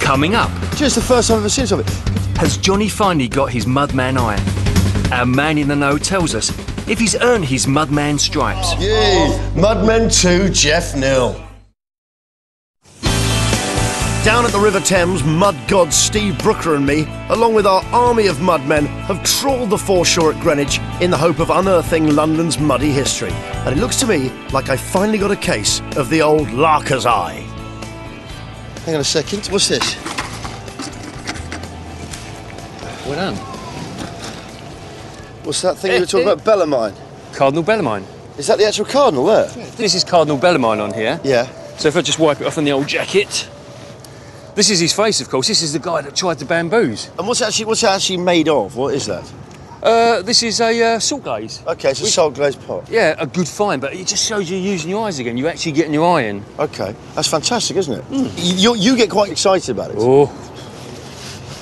Coming up... Just the first time I've ever seen something. Has Johnny finally got his Mudman eye? Our man in the know tells us if he's earned his Mudman stripes. Yay! Mudmen 2, Jeff 0. Down at the River Thames, mud god Steve Brooker and me, along with our army of mudmen, have trawled the foreshore at Greenwich in the hope of unearthing London's muddy history. And it looks to me like I finally got a case of the old larker's eye. Hang on a second, what's this? Well done. What's that thing you were talking about, Bellarmine? Cardinal Bellarmine. Is that the actual cardinal there? This is Cardinal Bellarmine on here. Yeah. So if I just wipe it off on the old jacket. This is his face, of course. This is the guy that tried to bamboos. And what's it actually made of? What is that? This is a salt glaze. Okay, it's a salt glazed pot. Yeah, a good find, but it just shows you using your eyes again. You're actually getting your eye in. Okay, that's fantastic, isn't it? You get quite excited about it. Oh.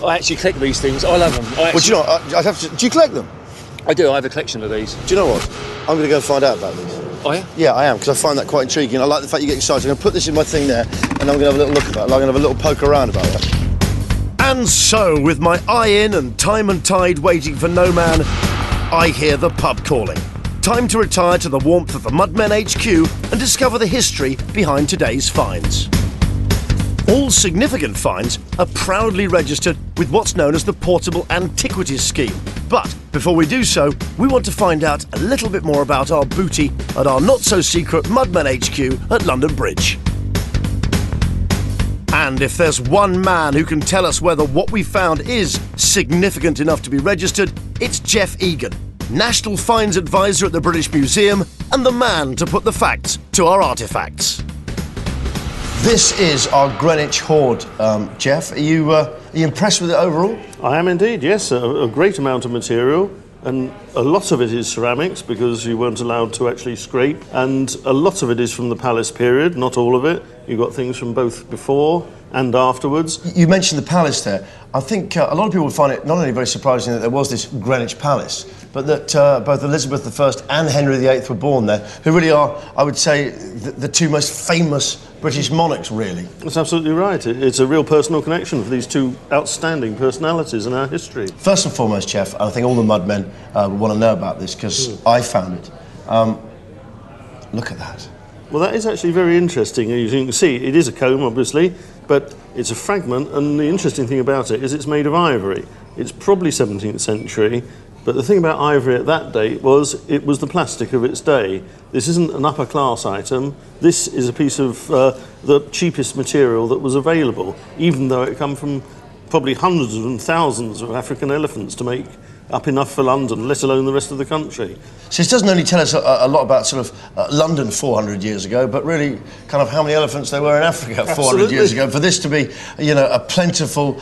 I actually collect these things. I love them. Well, do you know, I'd have to... Do you collect them? I do. I have a collection of these. Do you know what? I'm going to go and find out about these. Oh, yeah? Yeah, I am, because I find that quite intriguing. I like the fact you get excited. I'm going to put this in my thing there, and I'm going to have a little look at that. I'm going to have a little poke around about it. And so, with my eye in and time and tide waiting for no man, I hear the pub calling. Time to retire to the warmth of the Mudmen HQ and discover the history behind today's finds. All significant finds are proudly registered with what's known as the Portable Antiquities Scheme. But before we do so, we want to find out a little bit more about our booty at our not-so-secret Mudmen HQ at London Bridge. And if there's one man who can tell us whether what we found is significant enough to be registered, it's Jeff Egan, National Finds Advisor at the British Museum and the man to put the facts to our artefacts. This is our Greenwich hoard, Jeff. Are you impressed with it overall? I am indeed, yes. A great amount of material, and a lot of it is ceramics because you weren't allowed to actually scrape, and a lot of it is from the palace period, not all of it. You've got things from both before and afterwards. You mentioned the palace there. I think a lot of people would find it not only very surprising that there was this Greenwich Palace, but that both Elizabeth I and Henry VIII were born there, who really are, I would say, the two most famous British monarchs, really. That's absolutely right. It's a real personal connection for these two outstanding personalities in our history. First and foremost, Jeff, I think all the mudmen would want to know about this, because I found it. Look at that. Well, that is actually very interesting. As you can see, it is a comb, obviously, but it's a fragment, and the interesting thing about it is it's made of ivory. It's probably 17th century, but the thing about ivory at that date was it was the plastic of its day. This isn't an upper class item. This is a piece of the cheapest material that was available, even though it come from probably hundreds and thousands of African elephants to make up enough for London, let alone the rest of the country. So this doesn't only tell us a lot about sort of London 400 years ago, but really kind of how many elephants there were in Africa 400 years ago. For this to be, you know, a plentiful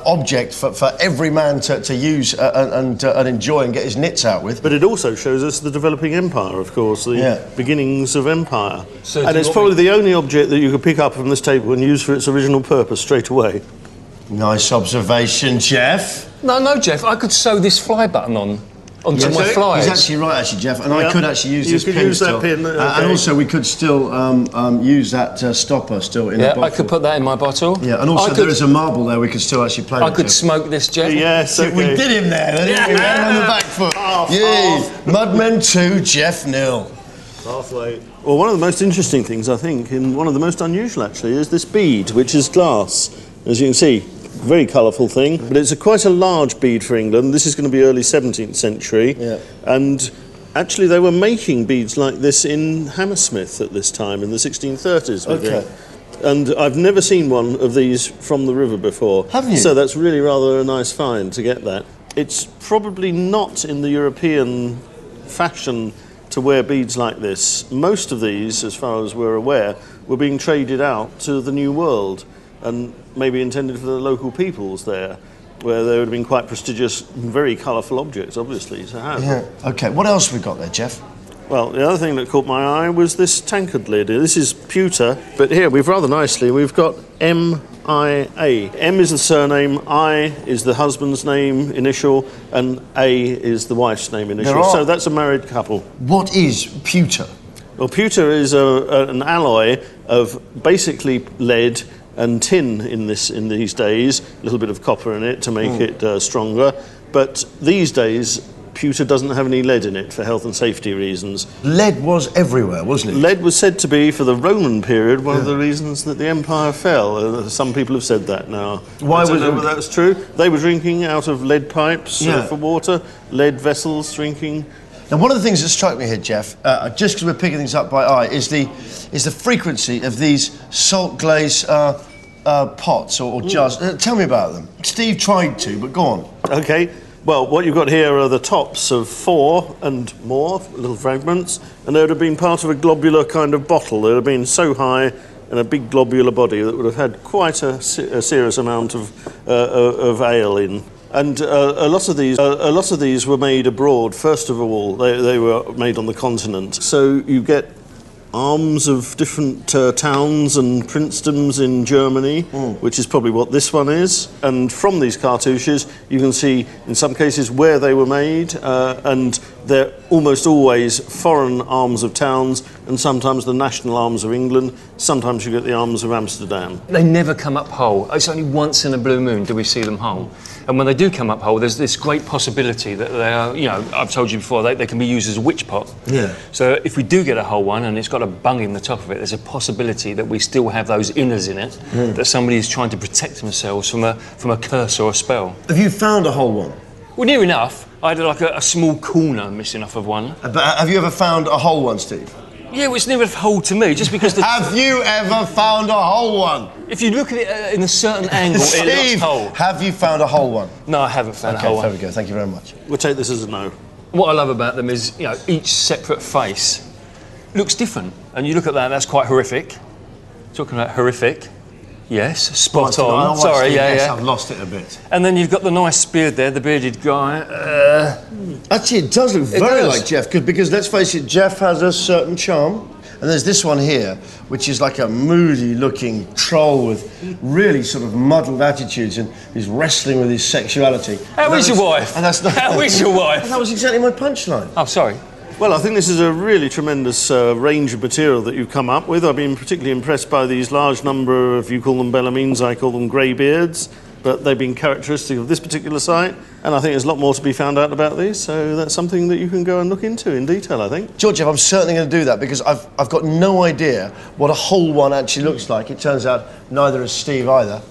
object for every man to use and enjoy and get his nits out with. But it also shows us the developing empire, of course, the beginnings of empire. So and it's probably the only object that you could pick up from this table and use for its original purpose straight away. Nice observation, Jeff. No, Jeff, I could sew this fly button onto my flyers. He's actually right, actually, Jeff, and I could actually use this pin use still. that pin, okay. And also we could still use that stopper still in the bottle. I could put that in my bottle. Yeah, and also there is a marble there we could still actually play with. I could smoke this, Jeff. Yes, okay. We did him there, didn't we? On the back foot. Yay! Mudmen 2, Jeff 0. Halfway. Well, one of the most interesting things, I think, and one of the most unusual actually, is this bead, which is glass. As you can see, very colourful thing, but it's quite a large bead for England. This is going to be early 17th century. Yeah. And actually they were making beads like this in Hammersmith at this time, in the 1630s. Okay. And I've never seen one of these from the river before. Have you? So that's really rather a nice find to get that. It's probably not in the European fashion to wear beads like this. Most of these, as far as we're aware, were being traded out to the New World and maybe intended for the local peoples there, where they would have been quite prestigious, very colourful objects, obviously, to have. Yeah, OK. What else have we got there, Jeff? Well, the other thing that caught my eye was this tankard lid. This is pewter, but here we've rather nicely, we've got M-I-A. M is the surname, I is the husband's name, initial, and A is the wife's name, initial. So that's a married couple. What is pewter? Well, pewter is an alloy of basically lead and tin in these days, a little bit of copper in it to make it stronger. But these days, pewter doesn't have any lead in it for health and safety reasons. Lead was everywhere, wasn't it? Lead was said to be, for the Roman period, one of the reasons that the empire fell. Some people have said that now. Why I don't was know whether that's true. They were drinking out of lead pipes for water, lead vessels drinking. Now, one of the things that struck me here, Jeff, just because we're picking things up by eye, is the frequency of these salt glaze pots or jars. Tell me about them. Steve tried to, but go on. Okay. Well, what you've got here are the tops of 4 and more little fragments, and they would have been part of a globular kind of bottle. They would have been so high and a big globular body that would have had quite a serious amount of ale in. And a lot of these were made abroad. First of all, they were made on the continent. So you get arms of different towns and princedoms in Germany, which is probably what this one is. And from these cartouches, you can see, in some cases, where they were made, and they're almost always foreign arms of towns, and sometimes the national arms of England. Sometimes you get the arms of Amsterdam. They never come up whole. It's only once in a blue moon do we see them whole. And when they do come up whole, there's this great possibility that they are, you know, I've told you before, they can be used as a witch pot. Yeah. So if we do get a whole one and it's got a bung in the top of it, there's a possibility that we still have those inners in it, that somebody is trying to protect themselves from a curse or a spell. Have you found a whole one? Well, near enough. I had like a small corner missing off of one. But have you ever found a whole one, Steve? Yeah, well, it's never whole to me, just because the... Have you ever found a whole one? If you look at it in a certain angle, Steve, it looks whole. Have you found a whole one? No, I haven't found a whole one. There we go. Thank you very much. We'll take this as a no. What I love about them is, you know, each separate face looks different. And you look at that, that's quite horrific. Talking about horrific. Yes, spot on. Sorry, yes, I've lost it a bit. And then you've got the nice beard there, the bearded guy. Actually, it does look very like Jeff, because let's face it, Jeff has a certain charm. And there's this one here, which is like a moody-looking troll with really sort of muddled attitudes, and he's wrestling with his sexuality. How is your wife? And that's not... How is your wife? That was exactly my punchline. Oh, sorry. Well, I think this is a really tremendous range of material that you've come up with. I've been particularly impressed by these large number of, you call them Bellarmines, I call them greybeards, but they've been characteristic of this particular site, and I think there's a lot more to be found out about these, so that's something that you can go and look into in detail, I think. George, I'm certainly going to do that, because I've got no idea what a whole one actually looks like. It turns out neither has Steve either.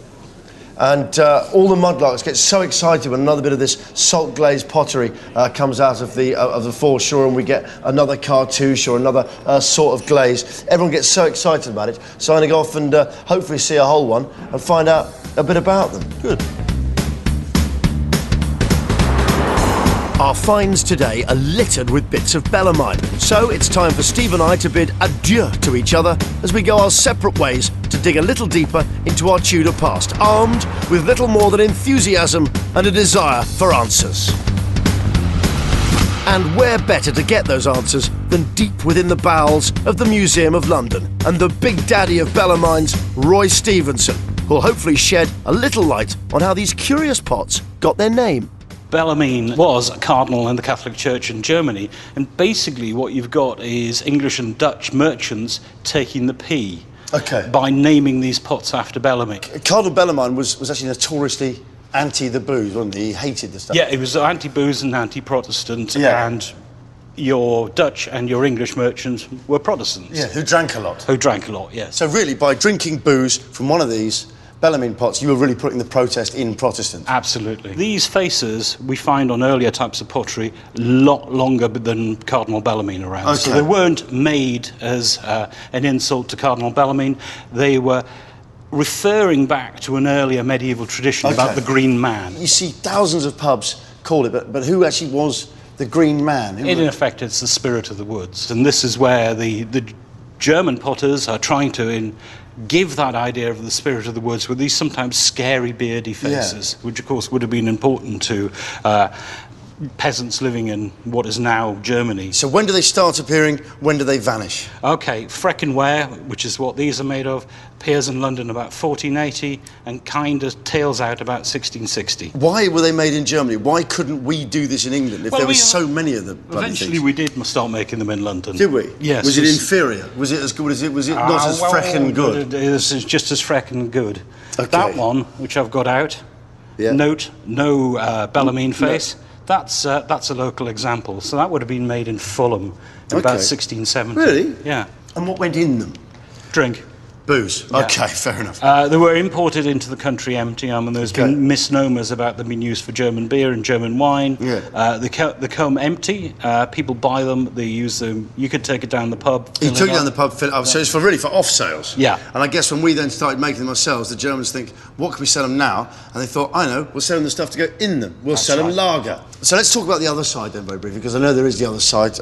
And all the mudlarks get so excited when another bit of this salt glazed pottery comes out of the foreshore, and we get another cartouche or another sort of glaze. Everyone gets so excited about it. So I'm going to go off and hopefully see a whole one and find out a bit about them. Good. Our finds today are littered with bits of Bellarmine, so it's time for Steve and I to bid adieu to each other as we go our separate ways to dig a little deeper into our Tudor past, armed with little more than enthusiasm and a desire for answers. And where better to get those answers than deep within the bowels of the Museum of London and the big daddy of Bellarmines, Roy Stevenson, who'll hopefully shed a little light on how these curious pots got their name. Bellarmine was a cardinal in the Catholic Church in Germany, and basically what you've got is English and Dutch merchants taking the P by naming these pots after Bellarmine. Cardinal Bellarmine was actually notoriously anti the booze, wasn't he? He hated the stuff. Yeah, he was anti-booze and anti-Protestant, and your Dutch and your English merchants were Protestants. Yeah, who drank a lot. Who drank a lot, yes. So really, by drinking booze from one of these Bellarmine pots, you were really putting the protest in Protestant. Absolutely. These faces we find on earlier types of pottery a lot longer than Cardinal Bellarmine around. Okay. So they weren't made as an insult to Cardinal Bellarmine. They were referring back to an earlier medieval tradition about the Green Man. You see thousands of pubs call it, but who actually was the Green Man? In effect, it's the spirit of the woods. And this is where the German potters are trying to give that idea of the spirit of the woods with these sometimes scary beardy faces, which of course would have been important to peasants living in what is now Germany. So when do they start appearing? When do they vanish? Okay, Freckenware, which is what these are made of, appears in London about 1480 and kind of tails out about 1660. Why were they made in Germany? Why couldn't we do this in England if there were so many of them? Eventually we did start making them in London. Did we? Yes. Was it inferior? Was it as good as it? Was it not as frecken good? It is just as frecken good. Okay. That one, which I've got out, note, no Bellarmine face. No. That's a local example. So that would have been made in Fulham in about 1670. Really? Yeah. And what went in them? Drink. Booze. Yeah. Okay, fair enough. They were imported into the country empty. And there's been misnomers about them being used for German beer and German wine. Yeah. They come empty. People buy them. They use them. You could take it down the pub. You took it down the pub, fill it up. So it's really for off sales. Yeah. And I guess when we then started making them ourselves, the Germans think, what can we sell them now? And they thought, I know, we'll sell them the stuff to go in them. We'll sell them lager. So let's talk about the other side then very briefly, because I know there is the other side.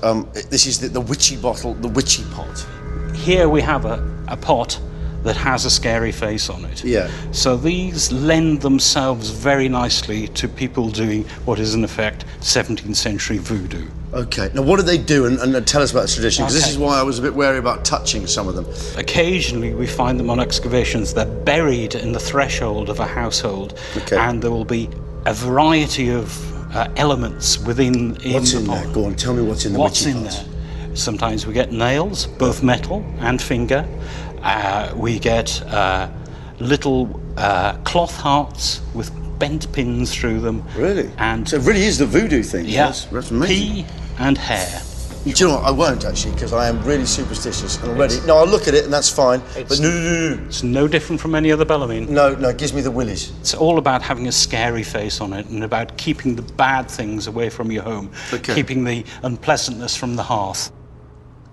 This is the witchy bottle, the witchy pot. Here we have a pot that has a scary face on it. Yeah. So these lend themselves very nicely to people doing what is in effect 17th century voodoo. Okay. Now what do they do? And tell us about this tradition, because this is why I was a bit wary about touching some of them. Occasionally we find them on excavations. They're buried in the threshold of a household. Okay. And there will be a variety of elements within What's in there? Go on, tell me what's in the witchy pot. What's in there? Sometimes we get nails, both metal and finger. We get little cloth hearts with bent pins through them. Really? And so it really is the voodoo thing. Yes. Yeah, that's amazing. Pea and hair. Do you know what? I won't actually, because I am really superstitious and already. No, I'll look at it and that's fine. But no. It's no different from any other Bellarmine. No, it gives me the willies. It's all about having a scary face on it and about keeping the bad things away from your home, keeping the unpleasantness from the hearth.